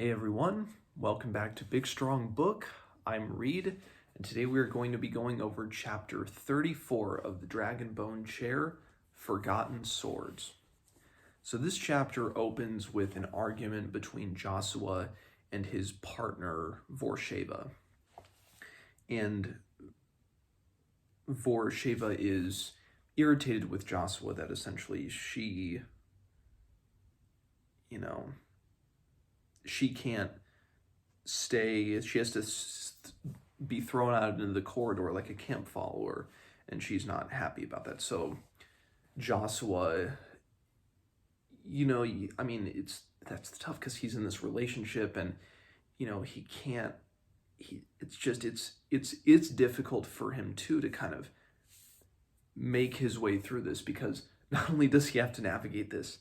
Hey everyone, welcome back to Big Strong Book. I'm Reed, and today we are going to be going over chapter 34 of the Dragonbone chair, Forgotten Swords. So this chapter opens with an argument between Joshua and his partner, Vorsheva. And Vorsheva is irritated with Joshua that essentially she can't stay. She has to be thrown out into the corridor like a camp follower, and she's not happy about that. So Joshua, that's tough because he's in this relationship, and he can't. It's difficult for him too to kind of make his way through this, because not only does he have to navigate this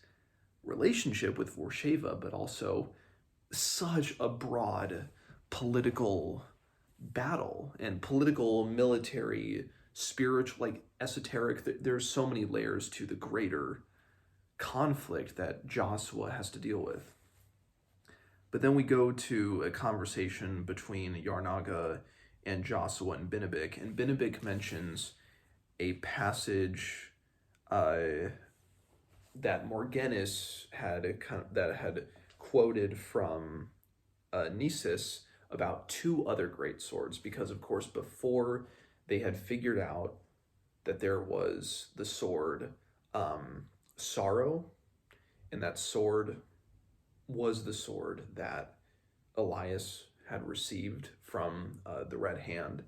relationship with Vorsheva, but also such a broad political battle and political, military, spiritual, esoteric. There's so many layers to the greater conflict that Joshua has to deal with. But then we go to a conversation between Yarnaga and Joshua and Binabik, and Binabik mentions a passage that Morghenus had quoted from Nisus about two other great swords, because of course before they had figured out that there was the sword Sorrow, and that sword was the sword that Elias had received from the Red Hand.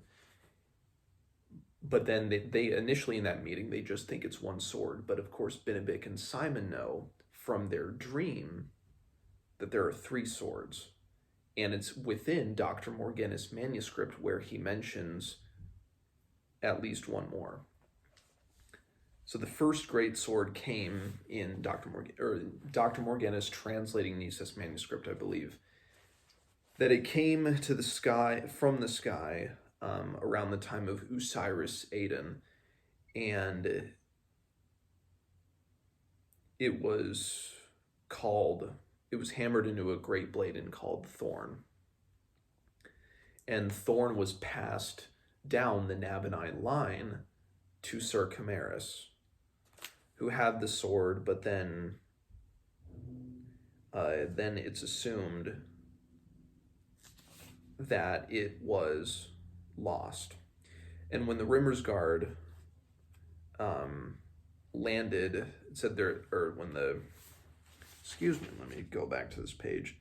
But then they initially in that meeting, they just think it's one sword. But of course, Binabik and Simon know from their dream that there are three swords. And it's within Dr. Morghenus' manuscript where he mentions at least one more. So the first great sword came in Dr. Morghenus translating Nisus' manuscript, I believe, that it came to the sky, from the sky, around the time of Osiris Aden, and it was hammered into a great blade and called Thorn. And Thorn was passed down the Nabonide line to Sir Chimerus, who had the sword, but then it's assumed that it was lost. And when the Rimmersguard landed, it said there, or when the, excuse me, let me go back to this page.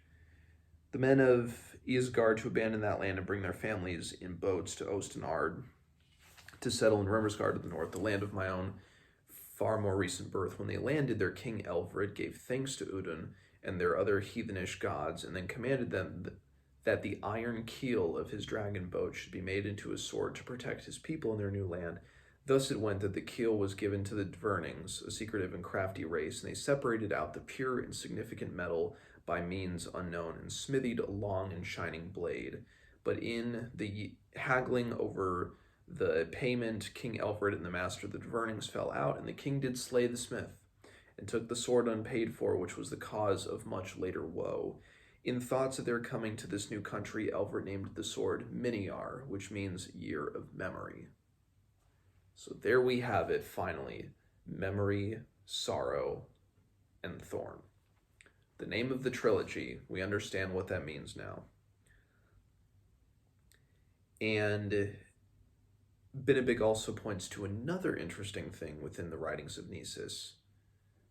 The men of Isgard to abandon that land and bring their families in boats to Osten to settle in Rimmersguard to the north, the land of my own far more recent birth. When they landed, their king Elvred gave thanks to Udun and their other heathenish gods, and then commanded them that the iron keel of his dragon boat should be made into a sword to protect his people in their new land. Thus it went that the keel was given to the Dvernings, a secretive and crafty race, and they separated out the pure insignificant metal by means unknown, and smithied a long and shining blade. But in the haggling over the payment, King Elfred and the master of the Dvernings fell out, and the king did slay the smith, and took the sword unpaid for, which was the cause of much later woe. In thoughts of their coming to this new country, Elfred named the sword Miniar, which means year of memory. So there we have it, finally. Memory, sorrow, and thorn. The name of the trilogy. We understand what that means now. And Binabik also points to another interesting thing within the writings of Nisus.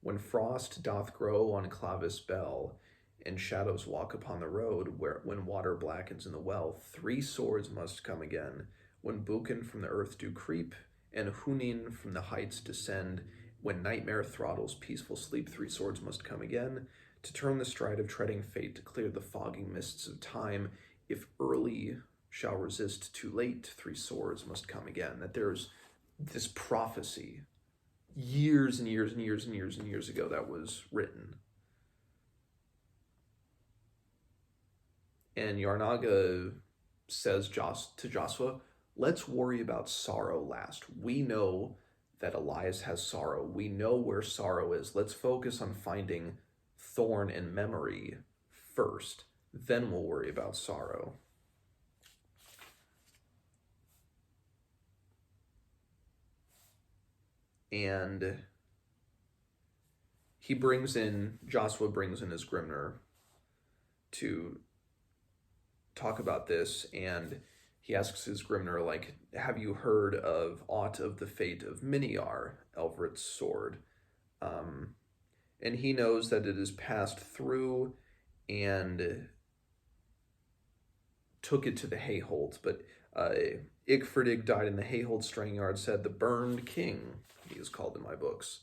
When frost doth grow on Clavis Bell, and shadows walk upon the road, when water blackens in the well, three swords must come again. When Buchan from the earth do creep, and Hunin from the heights descend, when nightmare throttles peaceful sleep, three swords must come again, to turn the stride of treading fate, to clear the fogging mists of time. If early shall resist too late, three swords must come again. That there's this prophecy years and years and years and years and years ago that was written. And Yarnaga says to Joshua, let's worry about sorrow last. We know that Elias has sorrow. We know where sorrow is. Let's focus on finding thorn and memory first. Then we'll worry about sorrow. And Joshua brings in his Grimner to talk about this, and he asks his Grimner, like, have you heard of aught of the fate of Miniar, Elvret's sword? And he knows that it has passed through and took it to the Hayholds, but Igferdig died in the Hayhold Strangyard, said the Burned King, he is called in my books.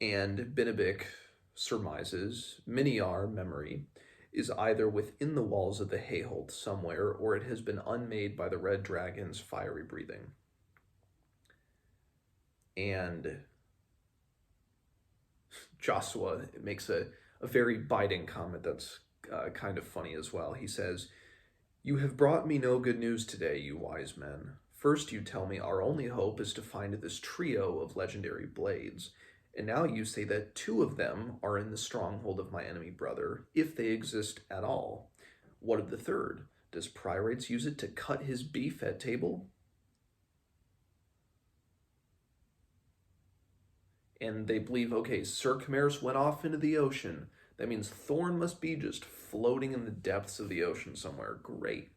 And Benebik surmises Miniar, memory, is either within the walls of the Hayhold somewhere, or it has been unmade by the red dragon's fiery breathing. And Joshua makes a very biting comment that's kind of funny as well. He says, "You have brought me no good news today, you wise men. First you tell me our only hope is to find this trio of legendary blades, and now you say that 2 of them are in the stronghold of my enemy brother, if they exist at all. What of the third? Does Priorites use it to cut his beef at table?" And they believe, okay, Sir Chimerus went off into the ocean. That means Thorn must be just floating in the depths of the ocean somewhere. Great.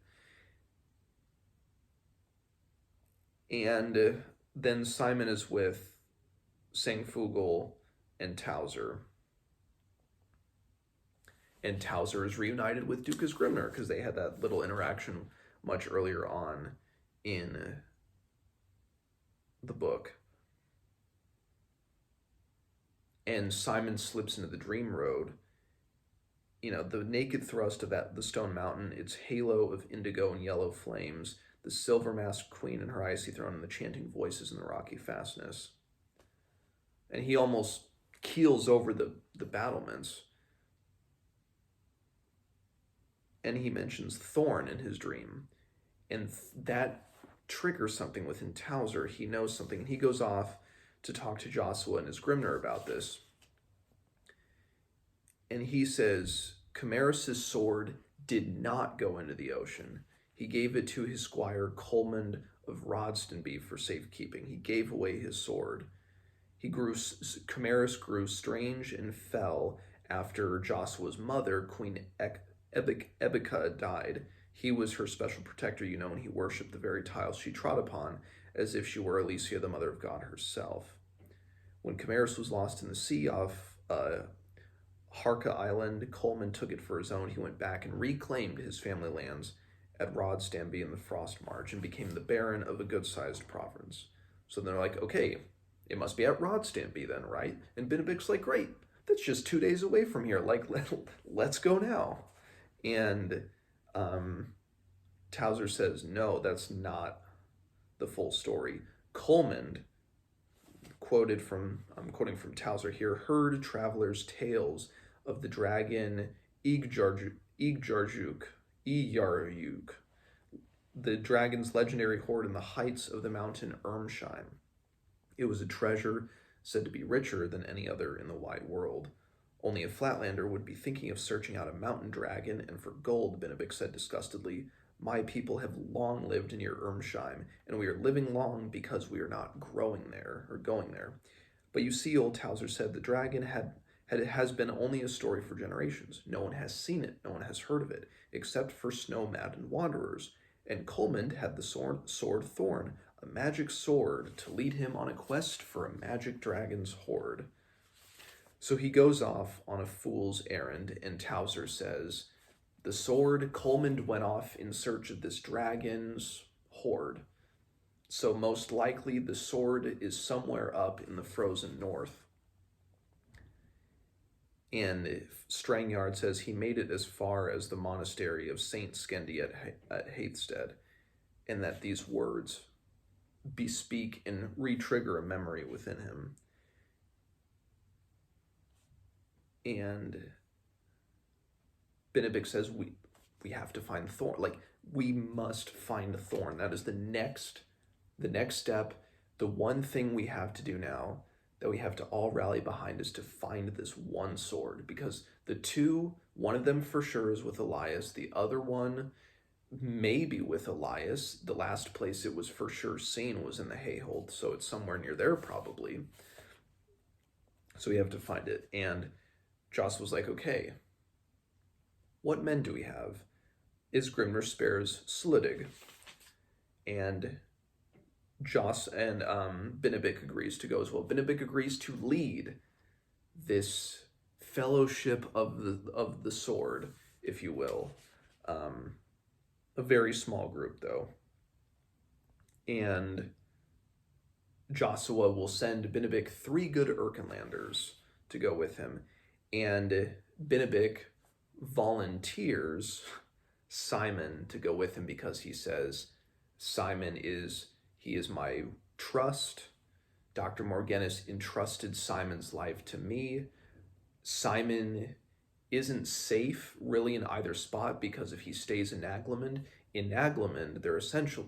And then Simon is with Sangfugel and Towser. And Towser is reunited with Dukas Grimner because they had that little interaction much earlier on in the book. And Simon slips into the dream road. You know, the naked thrust of the stone mountain, its halo of indigo and yellow flames, the silver-masked queen and her icy throne, and the chanting voices in the rocky fastness. And he almost keels over the battlements. And he mentions Thorn in his dream. And that triggers something within Towser. He knows something. He goes off to talk to Joshua and his Grimner about this. And he says, Chimerus' sword did not go into the ocean. He gave it to his squire Colmond of Rodstenby for safekeeping. He gave away his sword. Chimerus grew strange and fell after Joshua's mother, Queen Ebica, died. He was her special protector, you know, and he worshipped the very tiles she trod upon, as if she were Alicia, the mother of God herself. When Chimerus was lost in the sea off Harka Island, Coleman took it for his own. He went back and reclaimed his family lands at Rodstanby in the Frost March and became the baron of a good-sized province. So they're like, okay, it must be at Rodstanby then, right? And Benebik's like, great, that's just 2 days away from here. Like, let's go now. And Towser says, no, that's not the full story. Coleman, I'm quoting from Towser here, heard travelers' tales of the dragon Yarjuk, the dragon's legendary hoard in the heights of the mountain Ermsheim. It was a treasure said to be richer than any other in the wide world. Only a Flatlander would be thinking of searching out a mountain dragon, and for gold, Benebik said disgustedly, my people have long lived near Ermsheim, and we are living long because we are not going there. But you see, old Towser said, the dragon has been only a story for generations. No one has seen it, no one has heard of it, except for snow-maddened wanderers. And Colmond had the sword Thorn, a magic sword, to lead him on a quest for a magic dragon's hoard. So he goes off on a fool's errand, and Towser says, the sword, Colmond went off in search of this dragon's hoard. So most likely the sword is somewhere up in the frozen north. And Strangyard says he made it as far as the monastery of Saint Skendi at Hathstead, and that these words bespeak and re-trigger a memory within him. And Benebik says we have to find Thorn. Like, we must find Thorn. That is the next step, the one thing we have to do now. that we have to all rally behind is to find this one sword, because one of them for sure is with Elias, the other one maybe with Elias. The last place it was for sure seen was in the Hayhold, so it's somewhere near there probably. So we have to find it. And Joss was like, okay, what men do we have? Isgrimner spares Sluddig. And Joss and Benebik agrees to go as well. Benebik agrees to lead this fellowship of the sword, if you will. A very small group, though. And Joshua will send Benebik 3 good Erkenlanders to go with him. And Benebik volunteers Simon to go with him because he says, he is my trust. Dr. Morganus entrusted Simon's life to me. Simon isn't safe really in either spot, because if he stays in Naglemund,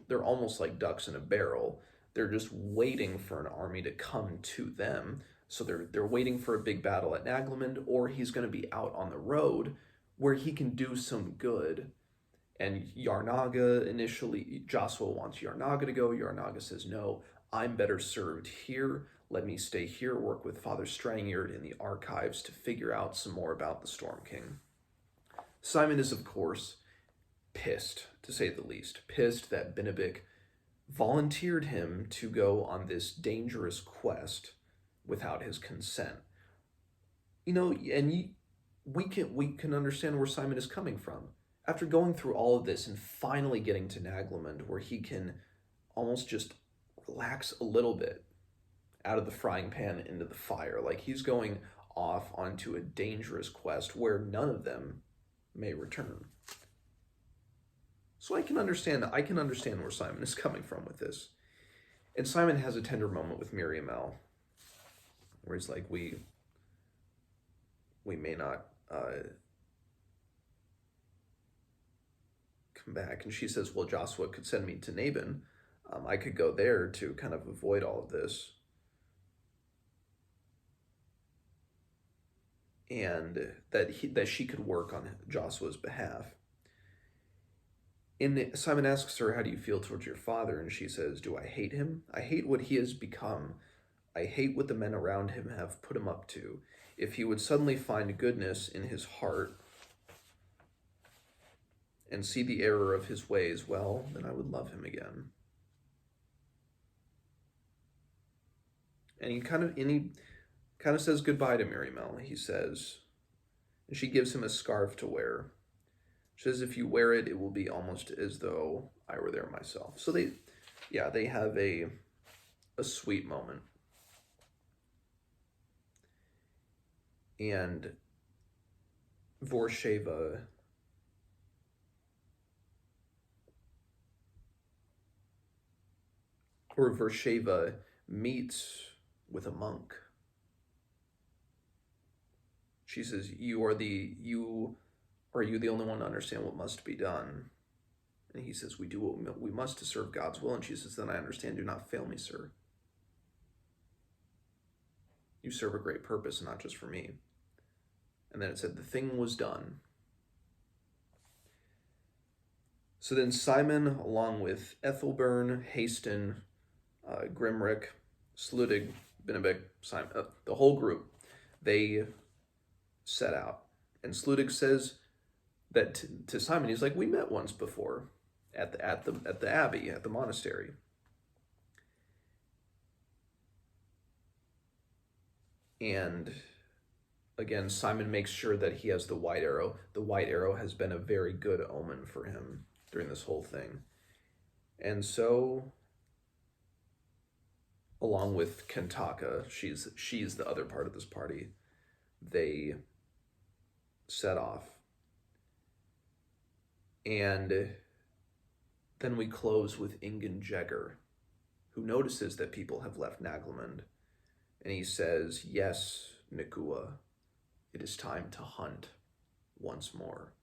they're almost like ducks in a barrel. They're just waiting for an army to come to them. So they're waiting for a big battle at Naglemund, or he's going to be out on the road where he can do some good. And Yarnaga initially, Joshua wants Yarnaga to go. Yarnaga says, no, I'm better served here. Let me stay here, work with Father Strangyard in the archives to figure out some more about the Storm King. Simon is, of course, pissed, to say the least. Pissed that Benebik volunteered him to go on this dangerous quest without his consent. And we can understand where Simon is coming from. After going through all of this and finally getting to Naglemund, where he can almost just relax a little bit, out of the frying pan into the fire. Like, he's going off onto a dangerous quest where none of them may return. So I can understand where Simon is coming from with this. And Simon has a tender moment with Miriamel, where he's like, we may not come back. And she says, well, Joshua could send me to Nabin. I could go there to kind of avoid all of this. And that she could work on Joshua's behalf. Simon asks her, how do you feel towards your father? And she says, do I hate him? I hate what he has become. I hate what the men around him have put him up to. If he would suddenly find goodness in his heart and see the error of his ways, well, then I would love him again. And he kind of says goodbye to Miriamel. He says, and she gives him a scarf to wear. She says, if you wear it, it will be almost as though I were there myself. So they have a sweet moment. And Vorsheva meets with a monk. She says, are you the only one to understand what must be done? And he says, we do what we must to serve God's will. And she says, then I understand. Do not fail me, sir. You serve a great purpose, not just for me. And then it said, the thing was done. So then Simon, along with Ethelburn, Haston, Grimrick, Sluddig, Benebik, Simon, the whole group, they set out. And Sluddig says that to Simon, he's like, we met once before at the abbey, at the monastery. And again, Simon makes sure that he has the white arrow. The white arrow has been a very good omen for him during this whole thing. And so, along with Kentaka, she's the other part of this party, they set off. And then we close with Ingen Jegger, who notices that people have left Naglemund. And he says, yes, Nikua, it is time to hunt once more.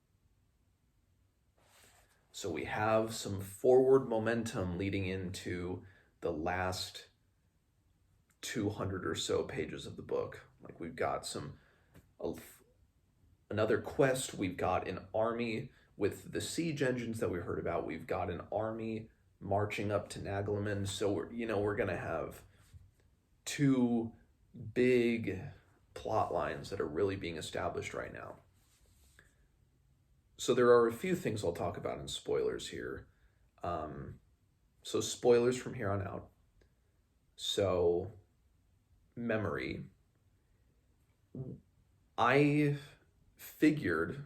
So we have some forward momentum leading into the last 200 or so pages of the book. Like we've got another quest, we've got an army with the siege engines that we heard about, we've got an army marching up to Nagelman. So we're gonna have two big plot lines that are really being established right now. So there are a few things I'll talk about in spoilers here. So spoilers from here on out. So memory. I figured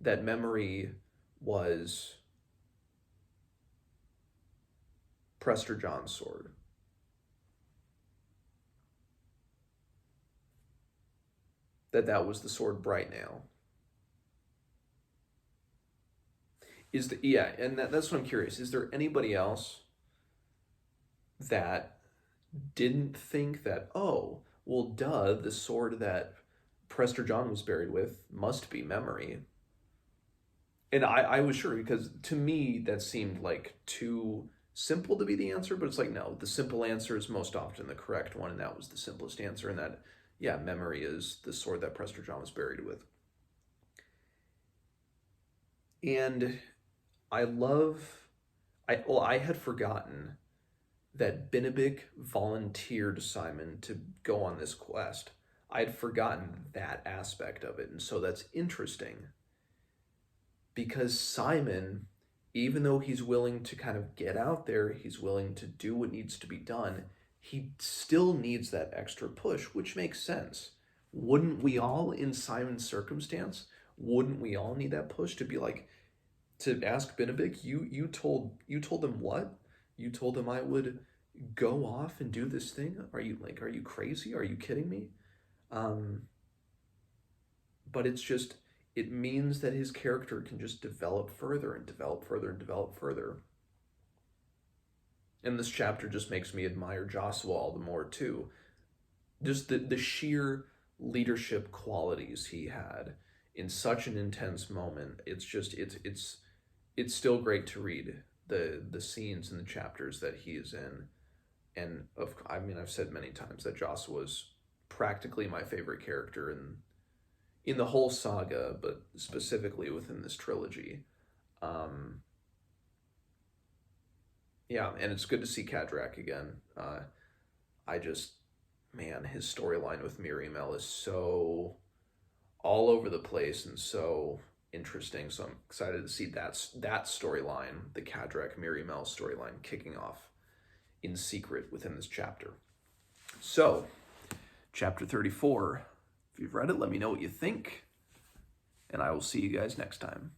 that memory was Prester John's sword. That was the sword Brightnail. And that's what I'm curious. Is there anybody else that didn't think that, oh, well, duh, the sword that Prester John was buried with must be memory? And I was sure, because to me that seemed like too simple to be the answer, but it's like, no, the simple answer is most often the correct one, and that was the simplest answer, and that, yeah, memory is the sword that Prester John was buried with. And I had forgotten that Benedict volunteered Simon to go on this quest. I had forgotten that aspect of it, and so that's interesting. Because Simon, even though he's willing to kind of get out there, he's willing to do what needs to be done, he still needs that extra push, which makes sense. Wouldn't we all, in Simon's circumstance, wouldn't we all need that push to be like, to ask Benedict, you told him what? You told him I would go off and do this thing? Are you crazy? Are you kidding me? But it means that his character can just develop further and develop further and develop further. And this chapter just makes me admire Joshua all the more too. Just the sheer leadership qualities he had in such an intense moment. It's still great to read the scenes and the chapters that he is in. And I've said many times that Joshua is practically my favorite character in the whole saga, but specifically within this trilogy. Yeah, and it's good to see Cadrak again. His storyline with Miriamel is so all over the place and so interesting. So I'm excited to see that storyline, the Cadrak Miriamel storyline, kicking off in secret within this chapter. So, chapter 34. If you've read it, let me know what you think, and I will see you guys next time.